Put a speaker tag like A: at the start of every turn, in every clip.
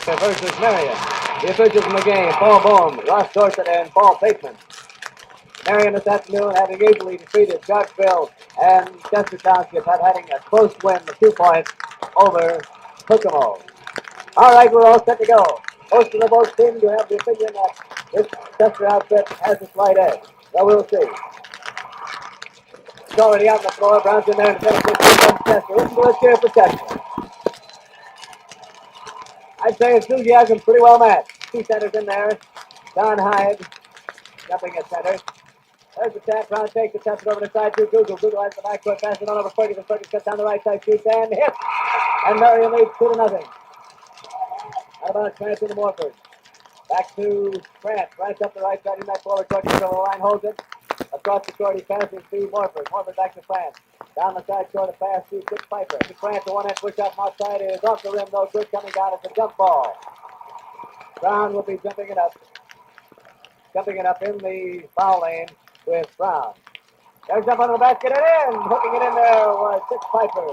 A: Versus Marion. The officials in the game, Paul Bohm, Ross Dorset, and Paul Bateman. Marion this afternoon having easily defeated Sharpsville and Chester Township, having a close win of 2 points over Kokomo. All right, we're all set to go. Most of the boats seem to have the opinion that this Chester outfit has a slight edge. Well, we'll see. It's already out on the floor. Brown's in there and Chester. Listen to this cheer for Chester. I'd say enthusiasm pretty well matched. 2 centers in there. Don Hyde jumping at center. There's the tap. Brown takes the tap over the side to Google. Google has the backcourt. Passes it on over Ferguson. Ferguson cuts down the right side, shoots and hits. And Marion leads 2-0. Out about France into Morford. Back to France. France up the right side in that forward court. Over the line, holds it. Across the court, he passes to Morford. Morford back to France. Down the side court, a pass to Dick Piper. To France, a one-hand push out from outside is off the rim, though. Good coming down. It's a jump ball. Brown will be jumping it up. Jumping it up in the foul lane with Brown. There's up under the basket and in. Hooking it in there was Dick Piper.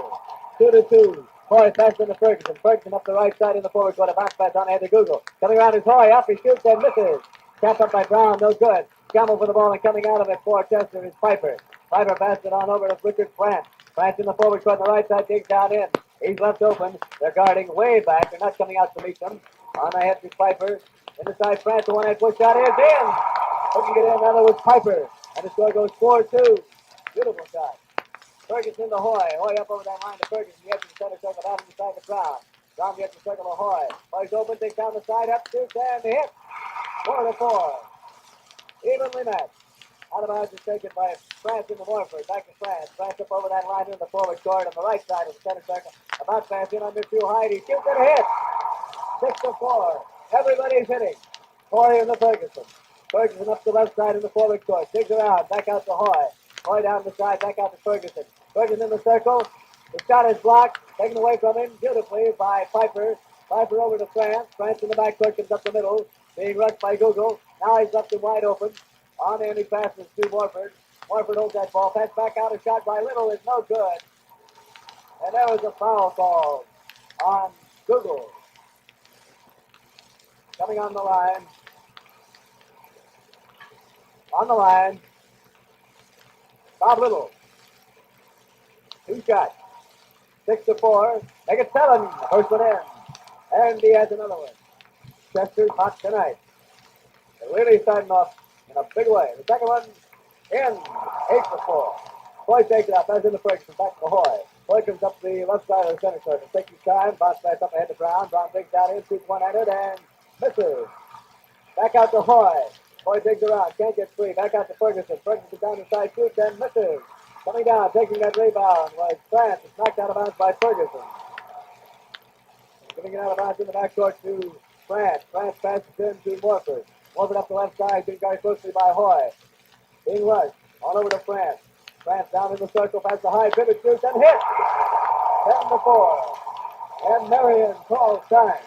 A: 2-2. Hoy passes into Ferguson. Ferguson up the right side in the forward court. A bounce pass on ahead to Google. Coming around is Hoy. Up he shoots and misses. Tapped up by Brown. No good. Scramble for the ball and coming out of it for Chester is Piper. Piper passed it on over to Richard France. France in the forward court on the right side. Digs down in. He's left open. They're guarding way back. They're not coming out to meet them. On ahead to Piper. Inside France. The one-hand push shot is in. Hooking it in. Now was Piper. And the score goes 4-2. Beautiful shot. Ferguson to Hoy. Hoy up over that line to Ferguson. He gets to the center circle. Down to the side of Brown. Brown gets the circle to Hoy. Hoy's open. Takes down the side. Up shoots and hit. 4-4. Evenly matched. Out of bounds is taken by France into Morford. Back to France. France up over that line in the forward court on the right side of the center circle. About France in under too high. He shoots and hits. 6-4. Everybody's hitting. Hoy and the Ferguson. Ferguson up the left side in the forward court. Digs around. Back out to Hoy. Hoy down the side. Back out to Ferguson. Ferguson in the circle. The shot is blocked. Taken away from him beautifully by Piper. Piper over to France. France in the backcourt comes up the middle. Being rushed by Google. Now he's left him wide open. On in he passes to Morford. Morford holds that ball. Pass back out. A shot by Little is no good. And there was a foul call on Google. Coming on the line. On the line. Bob Little. 2 shots. 6-4. Make it 7. First one in. And he has another one. Chester's hot tonight. They're really starting off in a big way. The second one in. 8-4. Hoy takes it up. As in the Ferguson. Back to Hoy. Hoy comes up the left side of the center circle. Takes his time. Bounce pass up ahead to Brown. Brown digs down in. Shoots one-handed and misses. Back out to Hoy. Hoy digs around. Can't get free. Back out to Ferguson. Ferguson down the side. Shoots and misses. Coming down. Taking that rebound was France. It's knocked out of bounds by Ferguson. Giving it out of bounds in the backcourt to France. France passes in to Morford. Morford up the left side. Being guarded closely by Hoy. Being rushed. All over to France. France down in the circle. Past the high. Pivot shoots and hits. 7-4. And Marion calls time.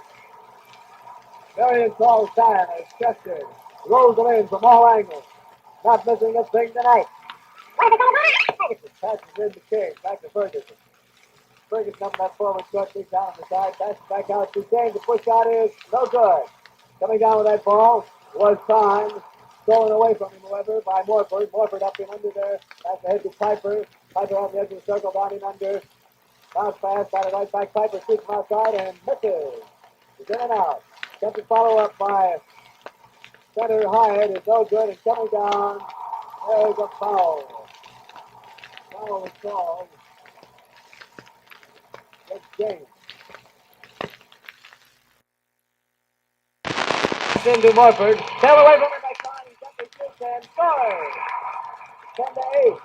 A: Marion calls time as Chester rolls it in from all angles. Not missing a thing tonight. Passes in the King. Back to Ferguson. Ferguson up that forward court. Digs down on the side. Passes back out to King. The push shot is no good. Coming down with that ball was timed. Stolen away from him, however, by Morford. Morford up in under there. Pass ahead to Piper. Piper on the edge of the circle. Down in under. Bounce pass. Got it right back. Piper shoots from outside and misses. He's in and out. Attempted follow-up by Center Hyde is no good and coming down. There's a foul. Foul is called. It's James. Into Morford. Tail away from him by Connie. Jumping shoots and scores. 10-8.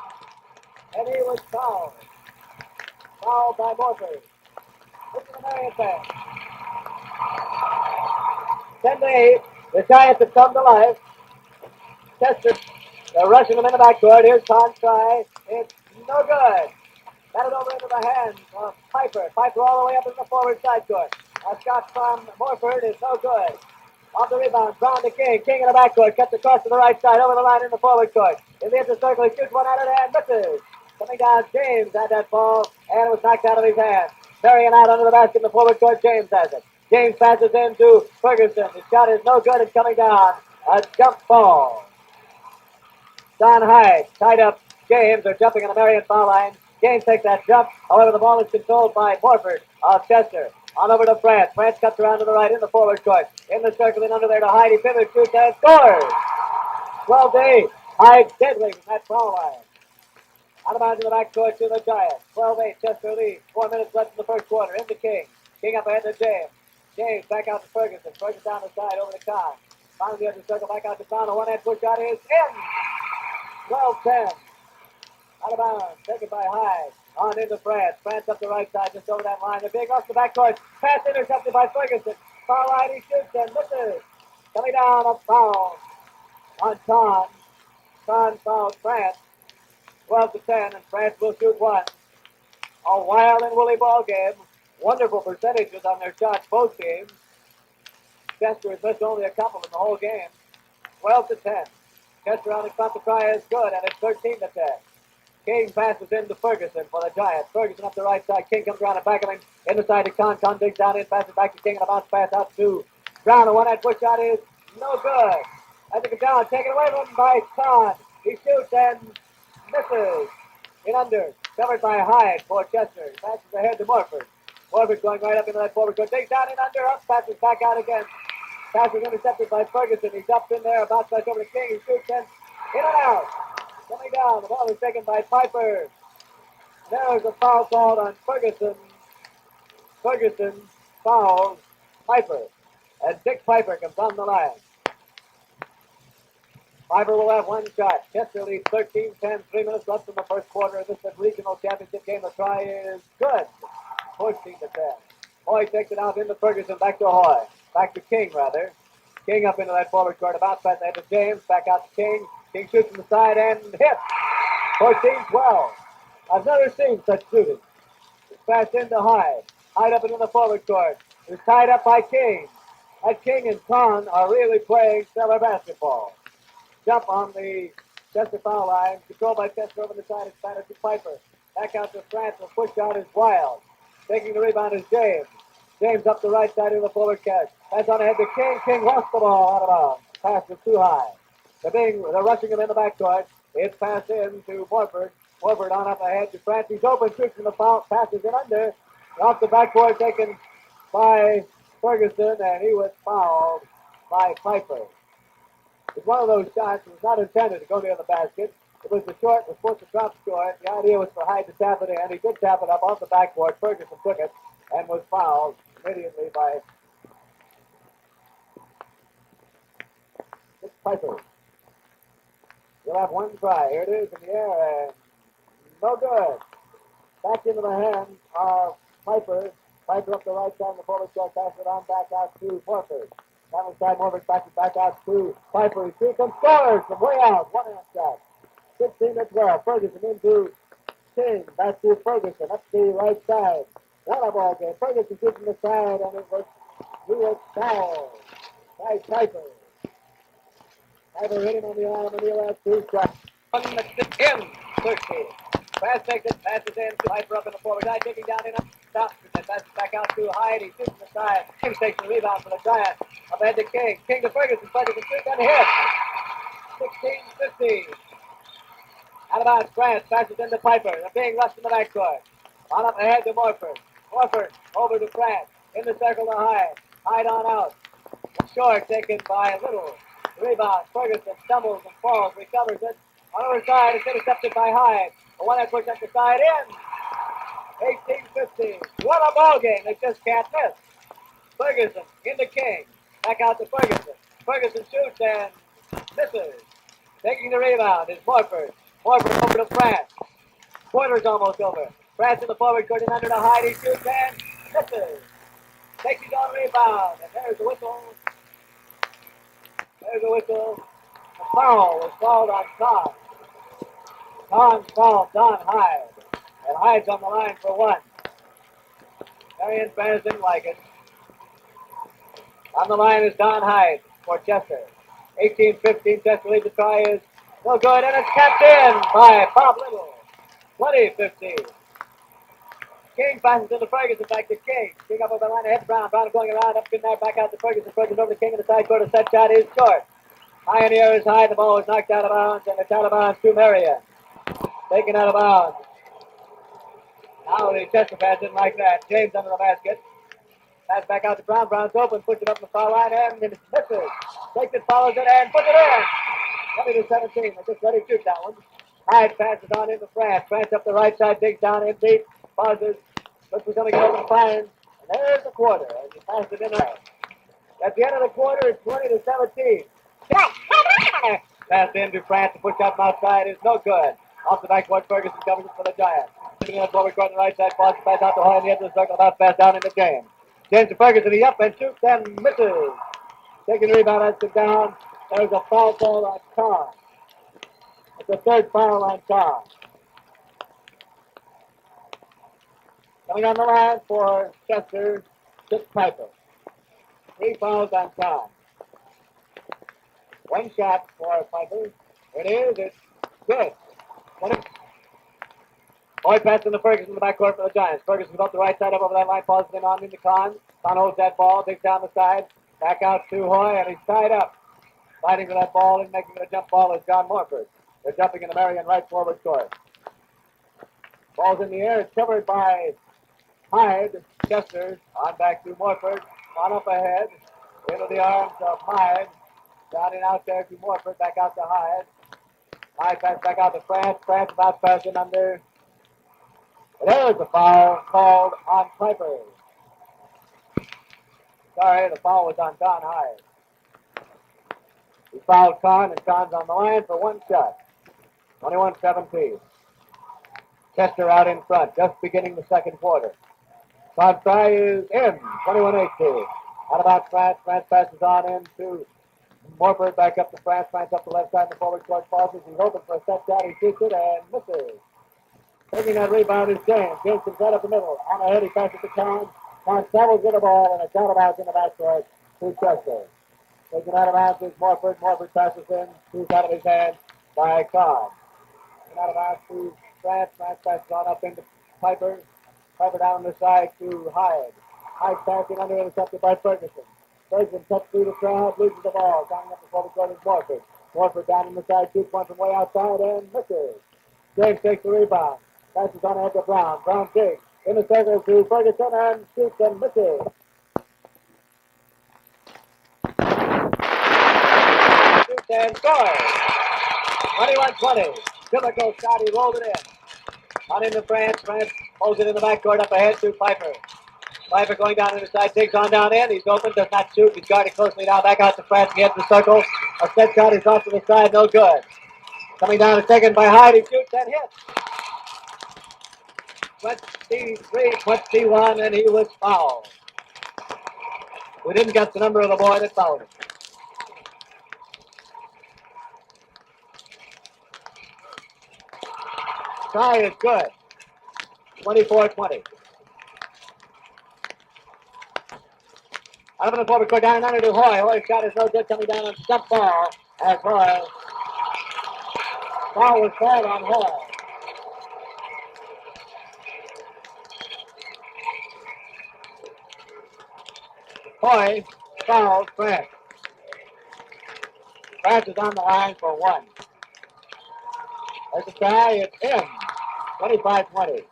A: And he was fouled. Fouled by Morford. Look at the Marion fan. 10-8. The Giants have come to life. Chester, they're rushing them in the backcourt. Here's Conn try. It's no good. Got it over into the hands of Piper. Piper all the way up in the forward side court. A shot from Morford is no good. Off the rebound, Brown to King. King in the backcourt. Cuts across to the right side. Over the line in the forward court. In the inner circle, he shoots one out of it and misses. Coming down, James had that ball, and it was knocked out of his hand. Marion out under the basket in the forward court. James has it. James passes into Ferguson. The shot is no good. It's coming down. A jump ball. Don Hyde tied up James. They're jumping on the Marion foul line. James takes that jump. However, the ball is controlled by Morford of Chester. On over to France. France cuts around to the right in the forward court. In the circle and under there to Hyde. He pivots, shoots, and scores. 12-8. Hyde deadly from that foul line. Out of bounds in the backcourt to the Giants. 12-8. Chester leads. 4 minutes left in the first quarter. Into King. King up ahead to James. James back out to Ferguson. Ferguson down the side over to Kahn. Kahn the other circle back out to Kahn. A one-hand push shot is in. 12-10. Out of bounds. Taken by Hyde. On into France. France up the right side just over that line. They're being off the backcourt. Pass intercepted by Ferguson. Foul line. He shoots and misses. Coming down a foul on Kahn. Kahn fouled France. 12-10, and France will shoot one. A wild and woolly ball game. Wonderful percentages on their shots, both teams. Chester has missed only a couple in the whole game. 12-10. Chester on the front. The try is good, and it's 13-10. King passes into Ferguson for the Giants. Ferguson up the right side. King comes around and back of him. In the side to Kahn. Kahn digs down in, passes back to King, and a bounce pass out to Brown. A one-hand push shot is no good. As it goes down, taken away from him by Kahn. He shoots and misses. In under. Covered by Hyde for Chester. Passes ahead to Morford. Morford going right up into that forward court. Digs down in under. Up. Passes back out again. Pass is intercepted by Ferguson. He's up in there. Bounce back over to King. He shoots and in and out. Coming down. The ball is taken by Piper. There's a foul called on Ferguson. Ferguson fouls Piper. And Dick Piper comes on the line. Piper will have one shot. Chester leads 13-10. 3 minutes left in the first quarter. This is regional championship game. The try is good. 14-10. Hoy takes it out into Ferguson. Back to Hoy. Back to King, rather. King up into that forward court. About pass ahead to James. Back out to King. King shoots from the side and hits. 14-12. I've never seen such shooting. It's passed into Hyde. Hyde up into the forward court. He's tied up by King. That King and Kahn are really playing stellar basketball. Jump on the Chester foul line. Controlled by Chester over the side. It's batted to Piper. Back out to France. The push out is Wild. Taking the rebound is James. James up the right side of the forward catch. Pass on ahead to King. King lost the ball out of bounds. Pass was too high. They're rushing him in the backcourt. It's passed in to Morford. Morford on up ahead to France. He's open. Shoots in the foul. Passes in under. Off the backcourt taken by Ferguson, and he was fouled by Piper. It's one of those shots that was not intended to go near the basket. It was the short, was supposed to drop short. The idea was for Hyde to tap it in. He did tap it up off the backboard. Ferguson took it and was fouled immediately by Dick Piper. You'll have one try. Here it is in the air, and no good. Back into the hands of Piper. Piper up the right side of the forward court. Pass it on back out to Morford. Down the side, Morford passes back out to Piper. He shoots and scores from way out. One-hand shot. 16-12. Ferguson into King. Back to Ferguson. Up the right side. What a ball game. Ferguson shoots from the side, and he was fouled by Piper. Piper hit him on the arm, and he'll have two shots. 1-10. 13. Pass takes it. Passes in. Piper up in the forward side. Taking down in. Stops. And passes back out to Hyde. He shoots from the side. James takes the rebound for the Giants. Up ahead to King. King to Ferguson. Ferguson shoots and hits. 16-15. Out of bounds, France passes into Piper. They're being rushed in the backcourt. On up ahead to Morford. Morford over to France. In the circle to Hyde. Hyde on out. Short taken by Little. Rebound. Ferguson stumbles and falls. Recovers it. On the other side, it's intercepted by Hyde. The one that pushed up the side in. 18-15. What a ball game. They just can't miss. Ferguson into King. Back out to Ferguson. Ferguson shoots and misses. Taking the rebound is Morford. Morford over to France. Quarter's almost over. France in the forward court and under to Hyde. He shoots and misses. Takes his own rebound. And there's the whistle. There's the whistle. The foul was called on Kahn. Kahn fouled Don Hyde. And Hyde's on the line for one. Marion fans didn't like it. On the line is Don Hyde for Chester. 18-15. Chester leads. The try is no good, and it's kept in by Bob Little. 20-15. King passes to Ferguson, back to King. King up over the line, ahead Brown. Brown going around, up in there, back out to Ferguson. Ferguson over to King in the side court. A set shot is short. Pioneer is high, the ball is knocked out of bounds, and it's out of bounds to Marion. Taken out of bounds. Now the Chester pass didn't like that. James under the basket. Pass back out to Brown. Brown's open, puts it up the foul line, and it misses. Takes it, follows it, and puts it in. 20-17. They're just ready to shoot that one. Hyde passes on into France. France up the right side, digs down in deep, pauses, looks for something to go to the fine, and there's the quarter. As he passes it in there. At the end of the quarter, it's 20-17. Pass in to France to push out from outside is no good. Off the backboard, Ferguson covers it for the Giants. Sitting on the forward court on the right side, pauses, pass out to Hoy on the edge of the circle, about pass down into James. James to Ferguson, he up and shoots and misses. Taking the rebound, that's it down. There's a foul call on Carr. It's the third foul on Carr. Coming on the line for Chester, Chip Piper. 3 fouls on Carr. 1 shot for Piper. It is. It's good. Hoy passing to Ferguson in the backcourt for the Giants. Ferguson up the right side, up over that line, pauses in on into Kahn. Kahn holds that ball, digs down the side, back out to Hoy, and he's tied up. Fighting for that ball and making it a jump ball is John Morford. They're jumping in the Marion right forward court. Ball's in the air. It's covered by Hyde. Chester on back to Morford. On up ahead. Into the arms of Hyde. Down and out there to Morford. Back out to Hyde. Hyde pass back out to France. France about passing under. There's a foul called on Piper. Sorry, the foul was on Don Hyde. He fouled Kahn, and Kahn's on the line for 1 shot. 21-17. Chester out in front, just beginning the second quarter. Kahn's try is in, 21-18. Out about France. France passes on into Morford, back up to France. France up the left side in the forward court, pauses. He's open for a set shot. He shoots it and misses. Taking that rebound is James. James comes right up the middle. On ahead, he passes to Kahn. Kahn travels with the ball, and it's out of bounds in the backcourt to Chester. Taken out of bounds is Morford. Morford passes in. Shoots out of his hand by Kahn. And out of bounds to France. France passes on up into Piper. Piper down the side to Hyde. Hyde passing under, intercepted by Ferguson. Ferguson cuts through the crowd, loses the ball. Coming up the forward court is Morford. Morford down in the side, shoots one from way outside and misses. James takes the rebound. Passes on ahead to Brown. Brown takes in the circle to Ferguson and shoots and misses. Shoots and scores. 21-20. Typical shot. He rolled it in. On into France. France holds it in the backcourt up ahead to Piper. Piper going down in the side, takes on down in. He's open, does not shoot. He's guarded closely now. Back out to France. He hits the circle. A set shot is off to the side. No good. Coming down a second by Hyde. He shoots and hits. 23-21, and he was fouled. We didn't get the number of the boy that fouled him. Try is good. 24-20. Out of the forward court, down and under to Hoy. Hoy's shot is no good, coming down on step ball as Hoy. Foul was called on Hoy. Hoy fouled France. France is on the line for 1. There's a try. It's in. 25-20.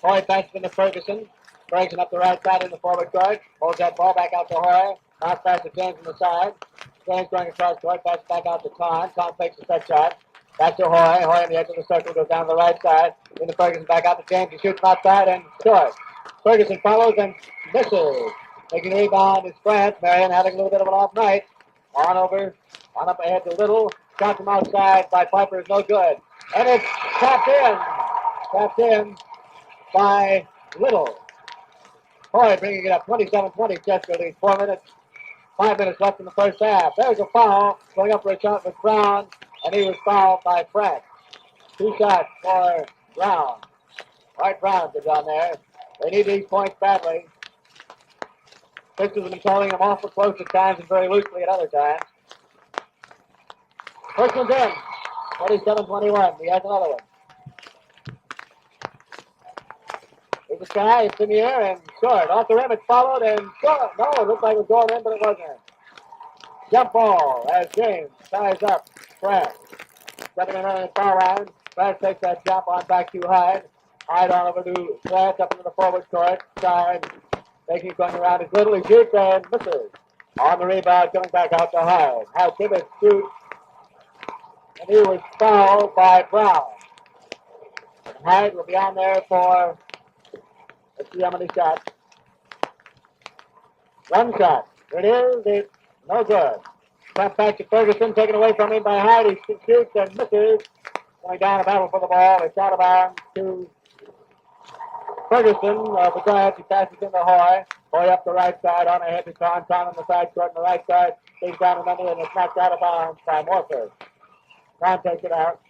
A: Hoy passes into Ferguson. Ferguson up the right side in the forward court. Holds that ball back out to Hoy. Bounce pass to James on the side. James going across court. Passes back out to Kahn. Kahn takes a set shot. Back to Hoy. Hoy on the edge of the circle goes down the right side. Into Ferguson back out to James. He shoots outside and scores. Ferguson follows and misses. Taking the rebound is France. Marion having a little bit of an off night. On up ahead to Little. Shot from outside by Piper is no good. And it's tapped in. Tapped in by Little. Hoy bringing it up 27-20. Chester leads 4 minutes. 5 minutes left in the first half. There's a foul. Going up for a shot with Brown. And he was fouled by France. 2 shots for Brown. Art Brown's is on there. They need these points badly. Pistons have been calling him awful close at times and very loosely at other times. First one's in. 27-21. He has another one. To the sky, it's in the air and short. Off the rim, it's followed and short. No, it looked like it was going in, but it wasn't. Jump ball as James ties up Brad. Stepping in on the foul line. Brad takes that jump on back to Hyde. Hyde on over to Brad up into the forward court. Side making it going around his little. He shoots and misses. On the rebound, coming back out to Hyde. Hyde Tibbetts shoots. And he was fouled by Brown. And Hyde will be on there for, let's see how many shots. One shot. There it is. It's no good. Cut back to Ferguson, taken away from him by Hyde. He shoots and misses. Going down a battle for the ball. It's out of bounds to Ferguson of the Giants. He passes in to Hoy. Hoy up the right side on ahead to Con. Con on the side court on the right side. Takes down the money and it's knocked out of bounds by Morford. Con takes it out.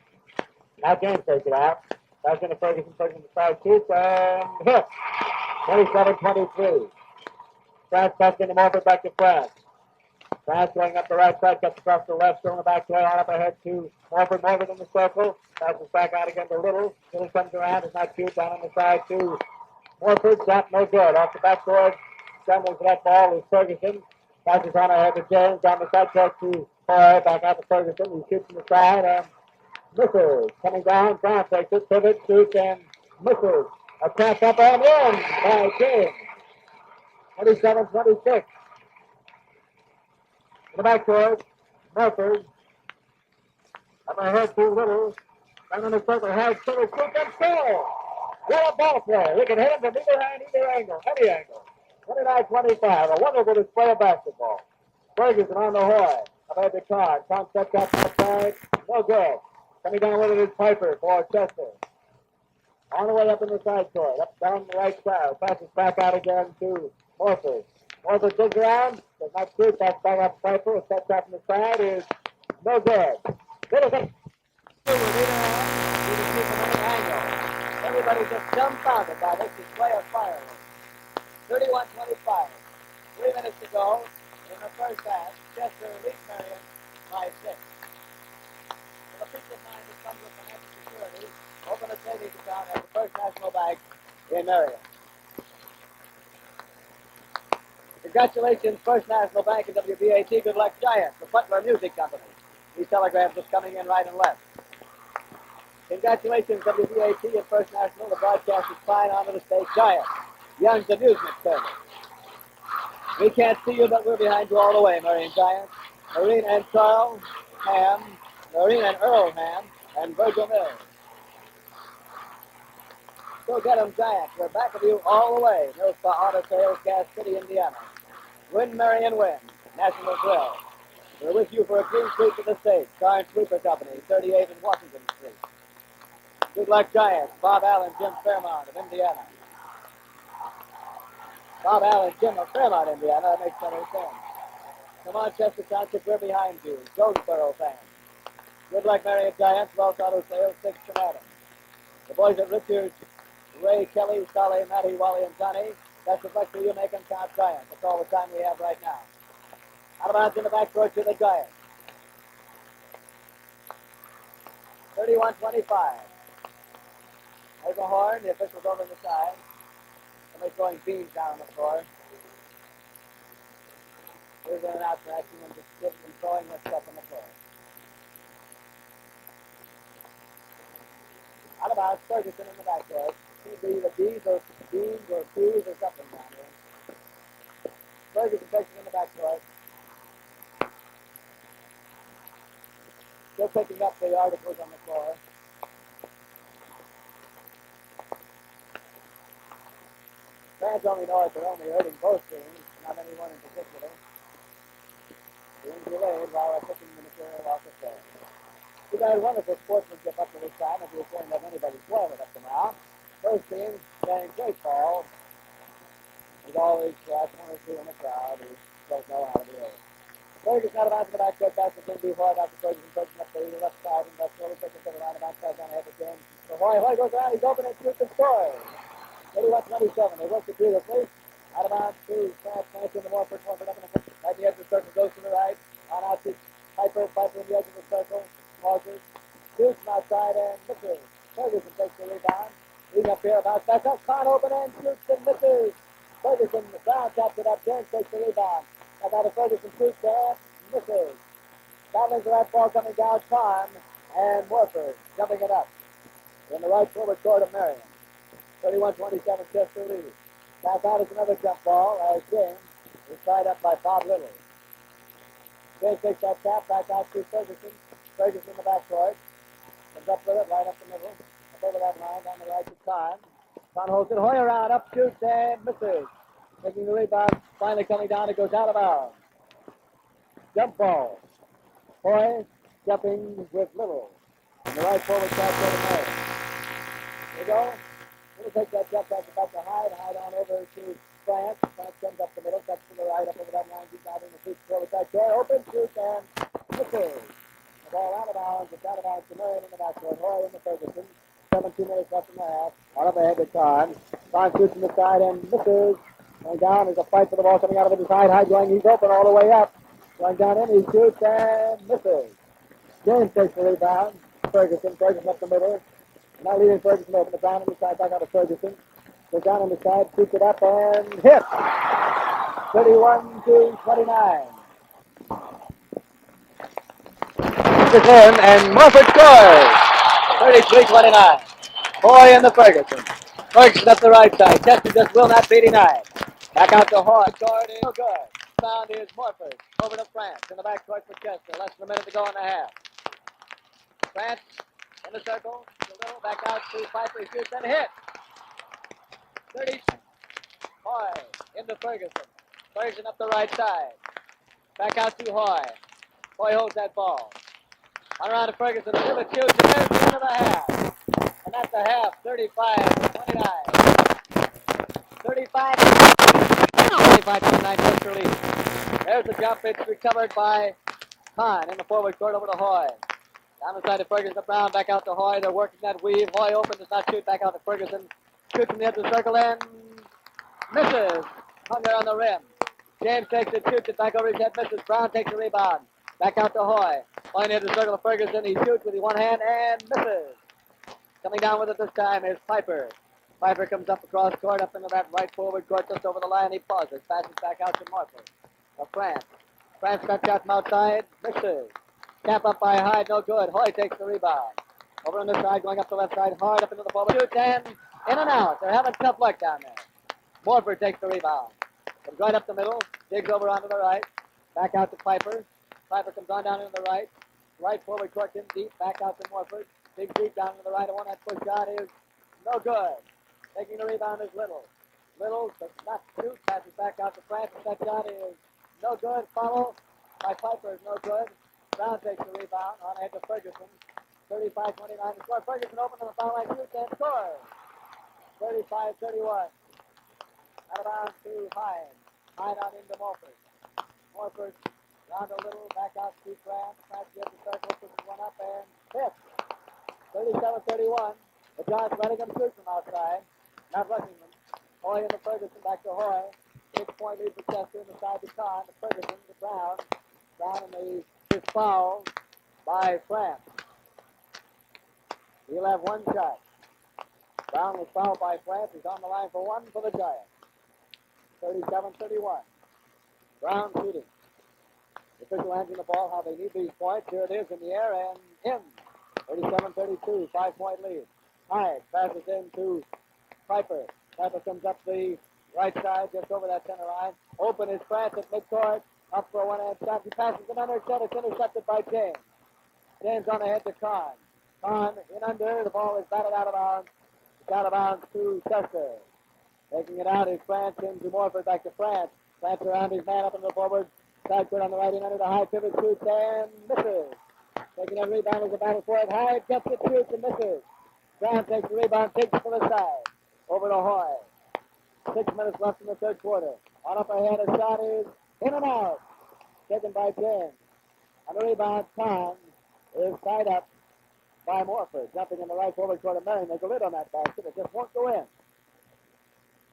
A: Now James takes it out. Pass into Ferguson. Ferguson side shoots and hits. 27-23. France pass into Morford, back to France. France going up the right side, cuts across the left, throwing it back to on up ahead to Morford. Morford in the circle. Passes back out again to Little. Little comes around, does not shoot, down on the side to Morford. Shot no good. Off the backboard, stumbles that ball is Ferguson. Passes on ahead to James, down the side court to Hoy, back out to Ferguson. He shoots from the side and misses. Coming down, France takes it, pivot, shoots, and misses. A pass up and in by James. 27-26. In the backcourt, Morford. Up ahead to Little. Down in the circle, has Tibbetts, shoots and scores. What a ball player. He can hit him from either hand, either angle, any angle. 29-25, a wonderful display of basketball. Ferguson on the Hoy. Up ahead to Con. Con steps out to the side. No good. Coming down with it is Piper for Chester. On the way up in the side court. Up down the right side. Passes back out again to Morford. Morford digs around. Does not shoot. That's back up to Piper. Steps out from the side is no good. Little thing. Everybody just dumbfounded by this display of fireworks. 31-25. 3 minutes to go in the first half. Chester leads Marion by 6. For the peace of mind that comes with financial security, open a savings account at the First National Bank in Marion. Congratulations, First National Bank and WBAT. Good luck, Giants, the Butler Music Company. These telegrams just coming in right and left. Congratulations, WBAT and First National. The broadcast is fine onto the stage. Giants, Young's Amusement Service. We can't see you, but we're behind you all the way, Marion Giants. Marine and Charles Ham, Marine and Earl Ham, and Virgil Mills. Go get them, Giants. We're back with you all the way. Mills Spa Auto Sales, Cass City, Indiana. Win, Marion, win. National Thrill. We're with you for a clean sweep to the state. Car and Sweeper Company, 38 in Washington Street. Good luck, Giants. Bob Allen, Jim Fairmont of Indiana. Bob Allen, Jim of Fairmont, Indiana. That makes better sense. Come on, Chester Township, we're behind you. Jonesboro fans. Good luck, Marion Giants. Wells Auto Sales, 6 from Adam. The boys at Richards, Ray, Kelly, Solly, Matty, Wally, and Johnny. Best of luck to you. Make them count, Giants. That's all the time we have right now. Out of bounds in the backcourt to the Giants. 31-25. There's a horn. The official's over on the side. Somebody's throwing beans down on the floor. Here's an announcer action and just sitting and throwing their stuff on the floor. Out of bounds, Ferguson in the backcourt. Seems to be the beans or peas or something down here. Ferguson takes it in the backcourt. Still picking up the articles on the floor. Fans only know it, they're only hurting both teams, not any one in particular. Being delayed while they're picking the material off the floor. We've had wonderful sportsmanship up to this time, if you're saying that anybody's spoiled it up to now. Both teams playing great ball. There's always one or two in the crowd who don't know how to do it. Ferguson out of bounds in the backcourt, pass to Tim B. Hoy, out to Ferguson, Ferguson up the left side, and that's slowly taking it around the backside down ahead to James. So Hoy goes around, he's open and shoots and scores. 31-27, they work it beautifully. Out of bounds to France in the Morford up in the right the edge of the circle, goes to the right. On out to Piper in the edge of the circle. Morford shoots from outside and misses. Ferguson takes the rebound. Leading up here, bounce back up. Con Brown open and shoots and misses. Ferguson, Brown taps it up. James takes the rebound. Back out to Ferguson, shoots and misses. Traveling to that ball coming down, Kahn and Morford jumping it up in the right forward court of Marion. 31-27 Chester lead. Back out is another jump ball as James is tied up by Bob Little. James takes that tap back out to Ferguson. Ferguson in the backcourt. Comes up with it right up the middle. Up over that line down the right to Kahn. Kahn holds it. Hoy around, up shoots and misses. Taking the rebound, finally coming down, it goes out of bounds. Jump ball. Hoy jumping with Little. In the right forward side for the Marion. There you go. We'll take that jump back to Hyde. Hyde on over to France. France comes up the middle, cuts to the right, up over that line, keeps out in the feet, forward side door. Open, shoots, and misses. The ball out of bounds. It's out of bounds to Marion in the backcourt. Hoy in the Ferguson. 17 minutes left in the half. On up ahead to Kahn. Kahn shoots from the side and misses. Going down, there's a fight for the ball coming out of it. Hyde. Hyde going, he's open all the way up. Going down in, he shoots and misses. James takes the rebound. Ferguson up the middle. Now leaving Ferguson open. The Brown on the side, back out to Ferguson. Goes down on the side, shoots it up and hits. 31-29. In and Morford scores. 33-29. Hoy in the Ferguson. Ferguson up the right side. Chester just will not be denied. Back out to Hoy. Guard is no good. Found is Morford. Over to France in the backcourt for Chester. Less than a minute to go in the half. France in the circle. A little back out to Piper. He shoots and hits. 30. Hoy into Ferguson. Ferguson up the right side. Back out to Hoy. Hoy holds that ball. On around to Ferguson. Still a shoots. And there's the end of the half. And that's the half. 35-29. 35-29 Chester lead. There's the jump. It's recovered by Kahn in the forward court over to Hoy. Down the side of Ferguson, Brown back out to Hoy. They're working that weave. Hoy open, does not shoot. Back out to Ferguson. Shoots from the edge of the circle and misses. Hung there on the rim. James takes it, shoots it back over his head, misses. Brown takes the rebound. Back out to Hoy. Hoy near the circle of Ferguson. He shoots with one hand and misses. Coming down with it this time is Piper. Piper comes up across court, up into that right forward court, just over the line. He pauses, passes back out to Morford. France. France cuts out from outside, misses. Tap up by Hyde, no good. Hoy takes the rebound. Over on this side, going up the left side, hard up into the forward. Shoots and in and out. They're having tough luck down there. Morford takes the rebound. Comes right up the middle, digs over onto the right. Back out to Piper. Piper comes on down into the right. Right forward court in deep, back out to Morford. Big deep down to the right. One that push shot is no good. Taking the rebound is Little. Little does not shoot, passes back out to France. That shot is no good. Follow by Piper is no good. Brown takes the rebound on ahead to Ferguson. 35-29 to score. Ferguson open to the foul line, shoots and scores. 35-31. Out of bounds to Hyde. Hyde on into Morford. Morford round a little, back out to France. France gets the circle, pushes one up and hits. 37-31. The Giants letting them shoot from outside. Not rushing them. Hoy into Ferguson, back to Hoy. 6-point lead for Chester in the side to Kahn. To Ferguson, to Brown. Brown in his foul by France. He'll have one shot. Brown was fouled by France. He's on the line for one for the Giants. 37-31. Brown shooting. The official hands in the ball how they need these points. Here it is in the air and in. 37-32, 5-point lead. Hyde passes in to Piper. Piper comes up the right side, just over that center line. Open is France at midcourt. Up for a one-hand shot. He passes it under. It's intercepted by James. James on ahead to Kahn. Kahn in under. The ball is batted out of bounds. It's out of bounds to Chester. Taking it out is France into Morford, back to France. France around his man up in the forward. Side court on the right end under the high pivot, shoots and misses. Taking a rebound as a battle for it. Hyde gets it, shoots and misses. Brown takes the rebound, takes it to the side. Over to Hoy. 6 minutes left in the third quarter. On up ahead, a shot is in and out. Taken by James. On the rebound, Kahn is tied up by Morford. Jumping in the right forward court of Marion. There's a lid on that basket. It just won't go in.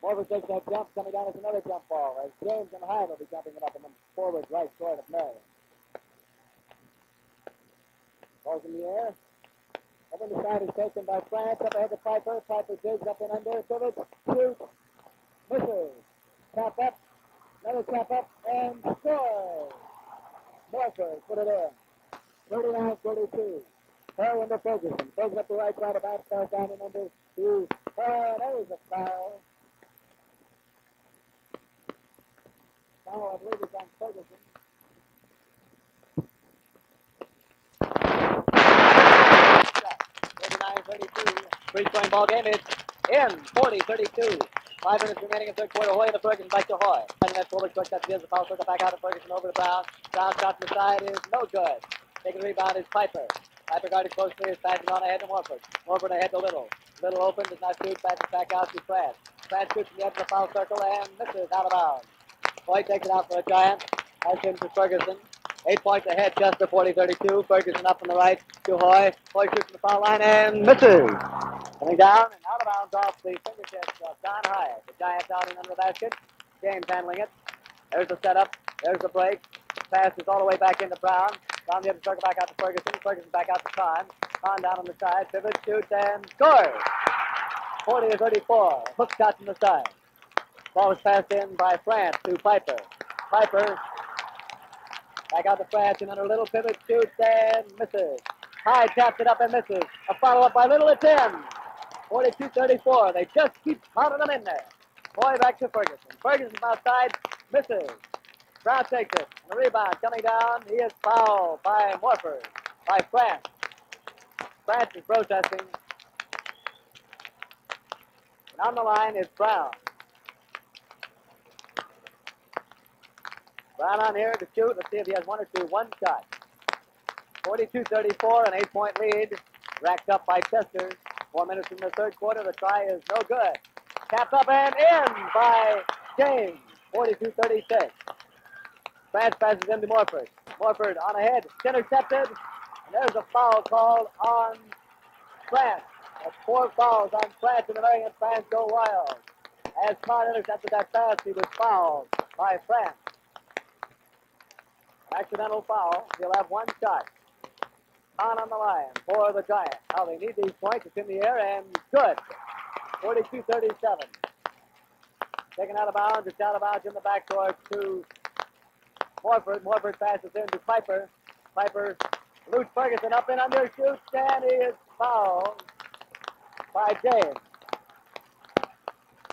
A: Morford takes that jump. Coming down is another jump ball as James and Hyde will be jumping it up in the forward right court of Marion. Ball's in the air. Over the side is taken by France. Up ahead to Piper. Piper digs up and under. Pivot. Shoot. Misses. Tap up. Another tap up. And scores. Morford put it in. 39-42. Foul under Ferguson. Ferguson up the right side of back. Down and under. Two. There's a foul. Foul, I believe, is on Ferguson. 39-32. Three-point ball game. It's in 40-32. 5 minutes remaining in third quarter. Hoy and the Ferguson back to Hoy. And that forward quick that gives the foul circle back out to Ferguson over to Brown. Brown shot to the side is no good. Taking the rebound is Piper. Piper guarded closely is passing on ahead to Morford. Morford ahead to Little. Little open, does not shoot, passes back out to Pratt. Pratt shoots from the edge of the foul circle and misses out of bounds. Hoy takes it out for a Giant. Has him to Ferguson. 8 points ahead, Chester 40-32. Ferguson up on the right to Hoy. Hoy shoots from the foul line and misses. Coming down and out of bounds off the fingertips of Don Hyatt. The Giants out and under the basket. James handling it. There's the setup. There's the break. Pass is all the way back into Brown. Down the other circle back out to Ferguson. Ferguson back out to Kahn. Kahn down on the side. Pivot, shoots, and scores. 40-34. Hook shot from the side. Ball was passed in by France to Piper. Piper back out to France and under a little pivot, shoots, and misses. High taps it up and misses. A follow-up by Little at 10. 42-34. They just keep pounding them in there. Boy back to Ferguson. Ferguson outside, misses. Brown takes it. And the rebound coming down. He is fouled by Morford, by France. France is protesting. And on the line is Brown. Brown on here to shoot. Let's see if he has one or two. One shot. 42-34, an 8-point lead. Racked up by Chester. 4 minutes in the third quarter. The try is no good. Tapped up and in by James. 42-36. France passes in to Morford. Morford on ahead. Intercepted. And there's a foul called on France. That's 4 fouls on France, and the Marion fans go wild. As Kahn intercepted that pass, he was fouled by France. Accidental foul. He'll have one shot. Kahn on the line for the Giants. Now they need these points. It's in the air and good. 42-37. Taken out of bounds. It's out of bounds in the backcourt to Morford. Morford passes in to Piper. Piper loops Ferguson up and under, shoots, and he is fouled by James.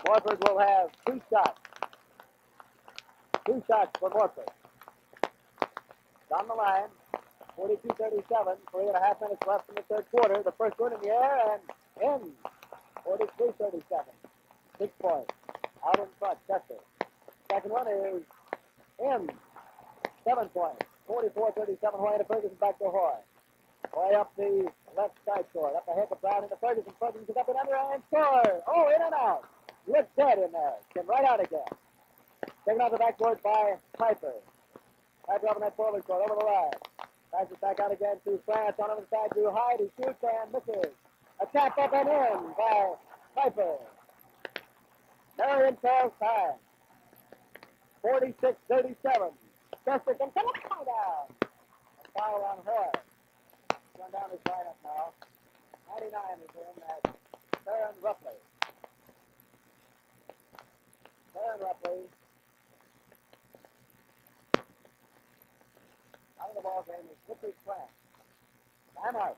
A: Morford will have 2 shots. 2 shots for Morford. Down the line, 42-37, 3.5 minutes left in the third quarter. The first one in the air and in. 43-37, 6 points. Out in front, Chester. Second one is in. 7 points. 44-37, Hoy to Ferguson, back to Hoy. Hoy up the left side court. Up ahead to Brown into Ferguson. Ferguson is up and under and scores. Oh, in and out. Looks dead in there. Came right out again. Taken out the backboard by Piper. Piper up in that forward court, over the right. Passes back out again to France. On the side to Hyde. He shoots and misses. A tap up and in by Piper. Marion falls time. 46-37. Chester can come down. A foul on Hoy. Run down his lineup now. 99 is in that. Baron Ruffley. Baron Ruffley. Out of the ball game is Victor Pratt. Timeout.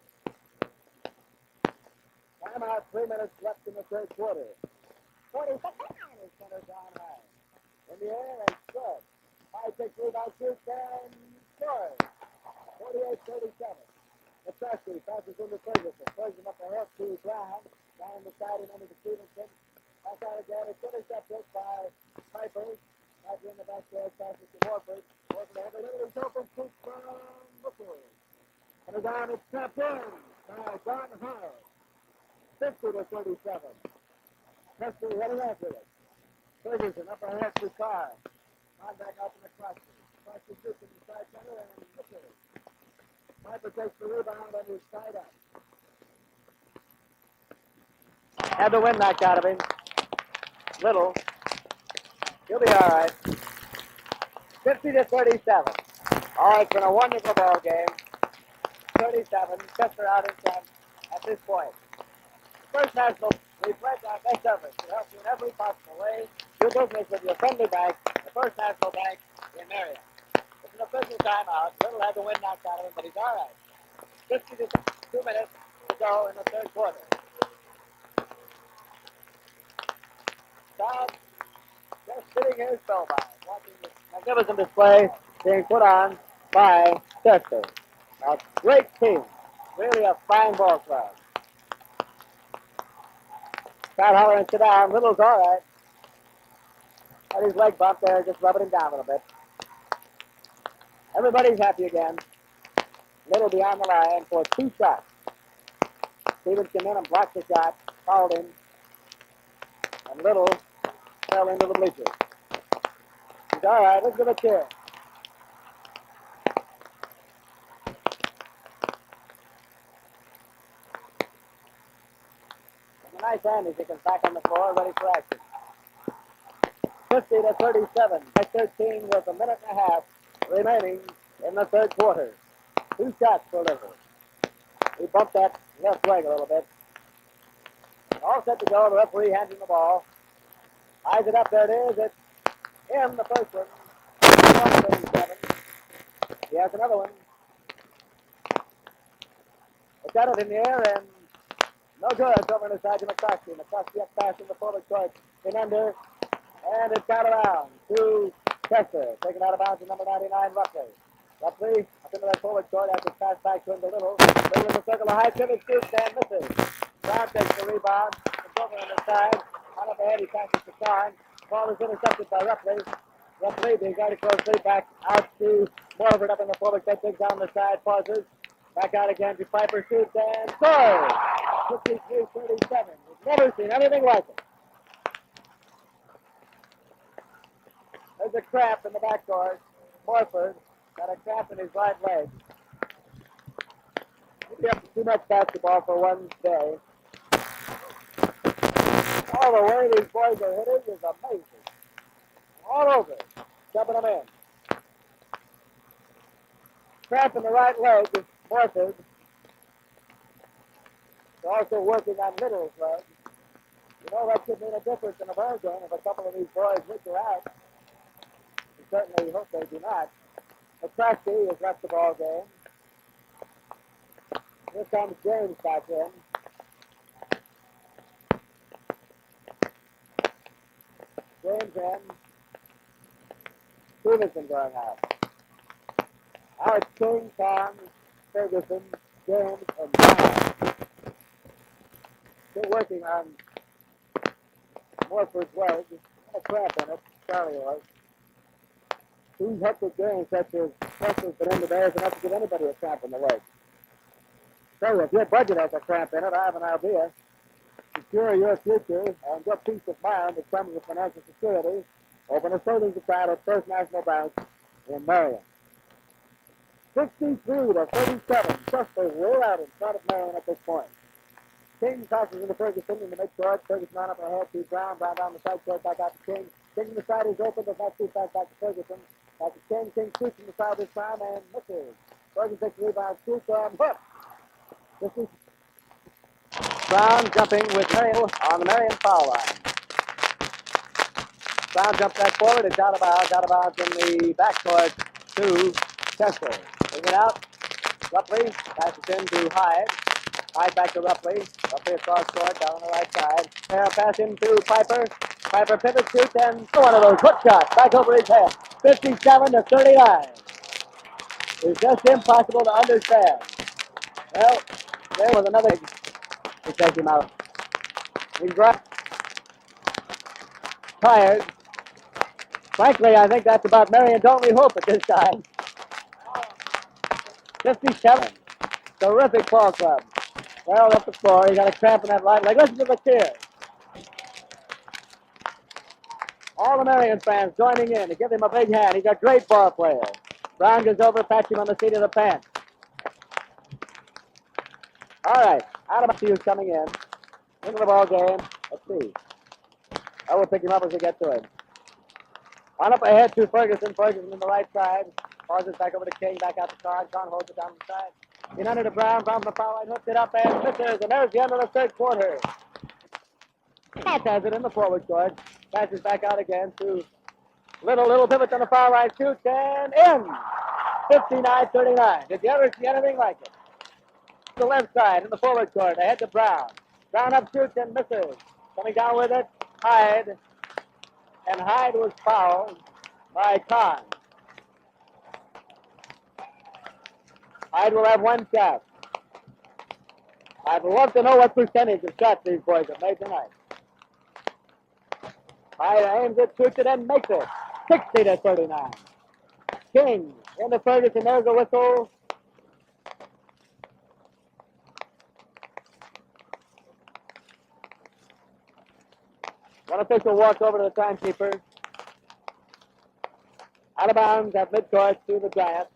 A: Timeout. 3 minutes left in the third quarter. 40 seconds is center down high. In the air and good. High takes rebound, shoots, and scores. 48-37. McCrosky passes into Ferguson. Ferguson up ahead to Brown. Down the side and under to Stevenson. Back out again. It's intercepted by Piper. Piper in the backcourt. Passes to Morford. Morford ahead. The little is open. Shoots from Brooklyn. And down it's tapped in by Don Hyatt. 50-37. Chester heading after it. Ferguson up ahead to Carr. On back out to McCrosky. McCrosky shoots in the side center and misses. Piper takes the rebound and is tied up. Had the wind knocked out of him. Little. He'll be all right. 50-37. Oh, it's been a wonderful ball game. 37. Chester out in front. at this point. First National, we pledge our best efforts to help you in every possible way. Do business with your friendly bank, the First National Bank in Marion. It's an official timeout. Little had the wind knocked out of him, but he's all right. 2 minutes to go in the third quarter. Todd just sitting here spellbound, watching this magnificent display being put on by Chester. A great team. Really a fine ball club. Todd hollering, sit down. Little's all right. Had his leg bumped there, just rubbing him down a little bit. Everybody's happy again. Little beyond the line for 2 shots. Stevens came in and blocked the shot, fouled him, and Little fell into the bleachers. He's all right. Let's give a cheer. And a nice hand as he comes back on the floor, ready for action. 50-37. By 13 with a minute and a half remaining in the third quarter. 2 shots for Little. He bumped that left leg a little bit. All set to go. The referee hands him the ball. Eyes it up. There it is. It's in the first one. 37. He has another one. He got it in the air and no good. It's over on the side to McCloskey. McCloskey up past in the forward court. In under. And it's got around to Chester. Taken out of bounds to number 99, Ruffley. Ruffley up into that forward court after it's passed back to him to Little. Little in the circle, a high pivot shoots and misses. Brown takes the rebound. It's over on the side. On up ahead, he passes to Kahn. Ball is intercepted by Ruffley. Ruffley being guarded closely back out to Morford up in the forward court. Digs down the side, pauses. Back out again to Piper, shoots and scores. 53-37. We've never seen anything like it. There's a cramp in the backcourt. Morford got a cramp in his right leg. Maybe up to too much basketball for one day. All the way these boys are hitting is amazing. All over, shoving them in. Cramp in the right leg is Morford. They're also working on Little's leg. You know, that could mean a difference in a ball game if a couple of these boys wicker out. We certainly hope they do not. McCloskey has left the ball game. Here comes James back in. James in. Stevenson going out. Now it's King, Tom, Ferguson, James, and Brown. Still working on Morford's leg. A cramp in it. Charlie was. 2 hectic games such as Chester's been in the Bears enough to give anybody a cramp in the leg. So if your budget has a cramp in it, I have an idea. Secure your future and get peace of mind that comes with financial security. Open a savings account at First National Bank in Marion. 63-37. Chester way out in front of Marion at this point. King passes into Ferguson in the midcourt. Ferguson on up ahead to Brown. Brown down the side court, back out to King. King to the side is open, but not too fast back to Ferguson. Back to King. King shoots from the side this time and misses. Ferguson takes the rebound, shoots and hit. This is Brown jumping with Marion on the Marion foul line. Brown jumps back forward. It's out of bounds in the backcourt to Chester. Bring it out. Ruffley passes in to Hyde. Hyde back to Ruffley. Ruffley across court down on the right side. Now pass in to Piper. Piper pivot shoots and one of those hook shots back over his head. 57-39. It's just impossible to understand. Well, there was another to take him out. He's right. Tired. Frankly, I think that's about Marion's only hope at this time. 57. Terrific ball club. Well, up the floor. He got a cramp in that right leg. Listen to the cheers. All the Marion fans joining in to give him a big hand. He's a great ball player. Brown goes over, pats him on the seat of the pants. All right, out of Hughes coming in. Into the ball game. Let's see. I will pick him up as we get to him. On up ahead to Ferguson. Ferguson on the right side. Pauses back over to King. Back out to Kahn. Kahn holds it down the side. In under to Brown. Brown from the foul line. Hooks it up and misses. And there's the end of the third quarter. Pat has it in the forward court. Passes back out again to Little pivot on the foul line. Shoots and in. 59-39. Did you ever see anything like it? The left side in the forward court. Ahead to Brown. Brown up shoots and misses. Coming down with it, Hyde. And Hyde was fouled by Kahn. Hyde will have one shot. I'd love to know what percentage of shots these boys have made tonight. Hyde aims it, shoots it, and makes it. 60-39. King into Ferguson. There's a whistle. One official walks over to the timekeeper. Out of bounds at midcourt to the Giants.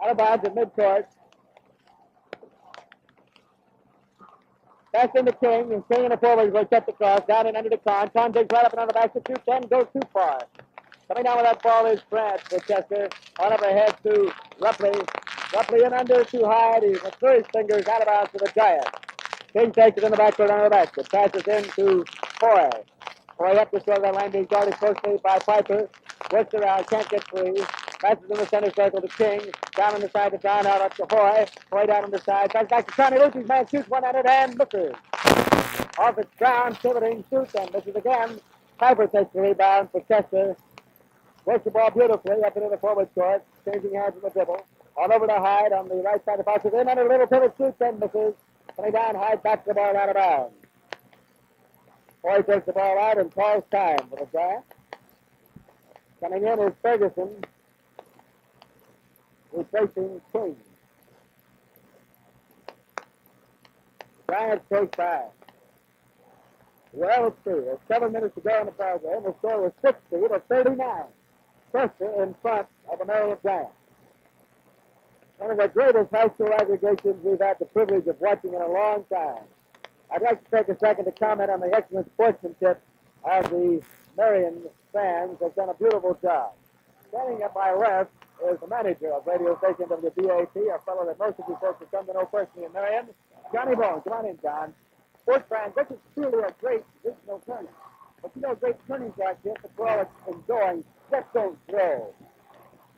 A: Out of bounds at midcourt. Pass into King, and King in the forward will cut the cross. Down and under to Kahn. Kahn digs right up and on the back to shoot, then goes too far. Coming down with that ball is France for Chester. On overhead to Rupley. Rupley in under to Hyde. He threw his fingers out of bounds to the Giants. King takes it in the backcourt under the basket. Passes in to Foy. Foy up the short of that line, being guarded closely by Piper. Works around, can't get free. Passes in the center circle to King. Down on the side to Brown, out up to Foy. Foy down on the side. Passes back to Connie. Lucie's man shoots one-handed and misses. Off it's Brown, pivoting, shoots, and misses again. Piper takes the rebound for Chester. Works the ball beautifully up into the forward court. Changing hands in the dribble. On over to Hyde on the right side of the passes in under a little pivot, shoots and misses. Coming down, Hyde backs the ball out of bounds. Foy takes the ball out and calls time for the Giants. Coming in is Ferguson, replacing King. Giants take 5. Well, let's see. There's 7 minutes to go in the ball game. The score was 60-39. Chester in front of the Marion Giants. One of the greatest high school aggregations we've had the privilege of watching in a long time. I'd like to take a second to comment on the excellent sportsmanship of the Marion fans. They've done a beautiful job. Standing at my left is the manager of radio station WBAT, a fellow that most of you folks have come to know personally in Marion, Johnny Bones. Come on in, John. Sports fans, this is truly a great regional tournament. But you know, great tournaments like this, the world is enjoying, just don't throw.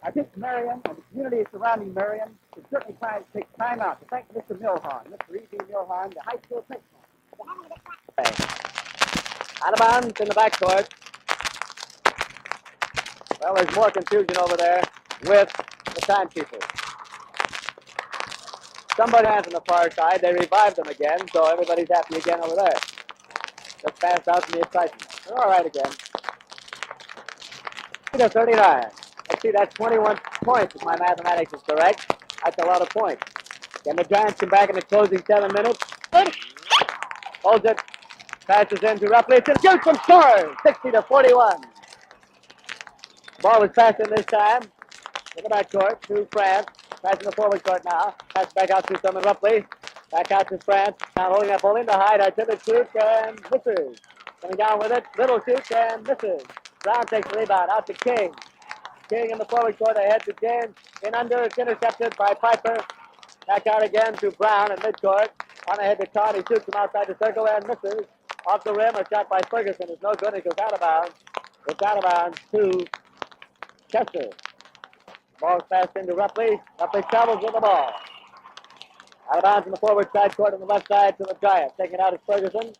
A: I think Marion and the community surrounding Marion should certainly try to take time out to thank Mr. Milhon, Mr. E.B. Milhon, the high school principal. Out of bounds in the backcourt. Well, there's more confusion over there with the timekeepers. Somebody has on the far side. They revived them again, so everybody's happy again over there. Just passed out in the excitement. They're all right again. 39. Let's see, that's 21 points if my mathematics is correct. That's a lot of points. Can the Giants come back in the closing 7 minutes? Holds it. Passes in to Rupley. It's a shoots and scores. 60-41. Ball was passed in this time. In the backcourt to France. Passing the forward court now. Pass back out to Summer Rupley. Back out to France. Now holding up, holding the Hyde. Artilleric shoots and misses. Coming down with it. Little shoots and misses. Brown takes the rebound. Out to King. King in the forward court. Ahead to James. In under. It's intercepted by Piper. Back out again to Brown at midcourt. On ahead to Todd. He shoots from outside the circle and misses. Off the rim. A shot by Ferguson is no good. It goes out of bounds. It's out of bounds to Chester. Ball's passed into Rupley. Rupley travels with the ball. Out of bounds in the forward side court on the left side to the Giants. Taking it out is Ferguson.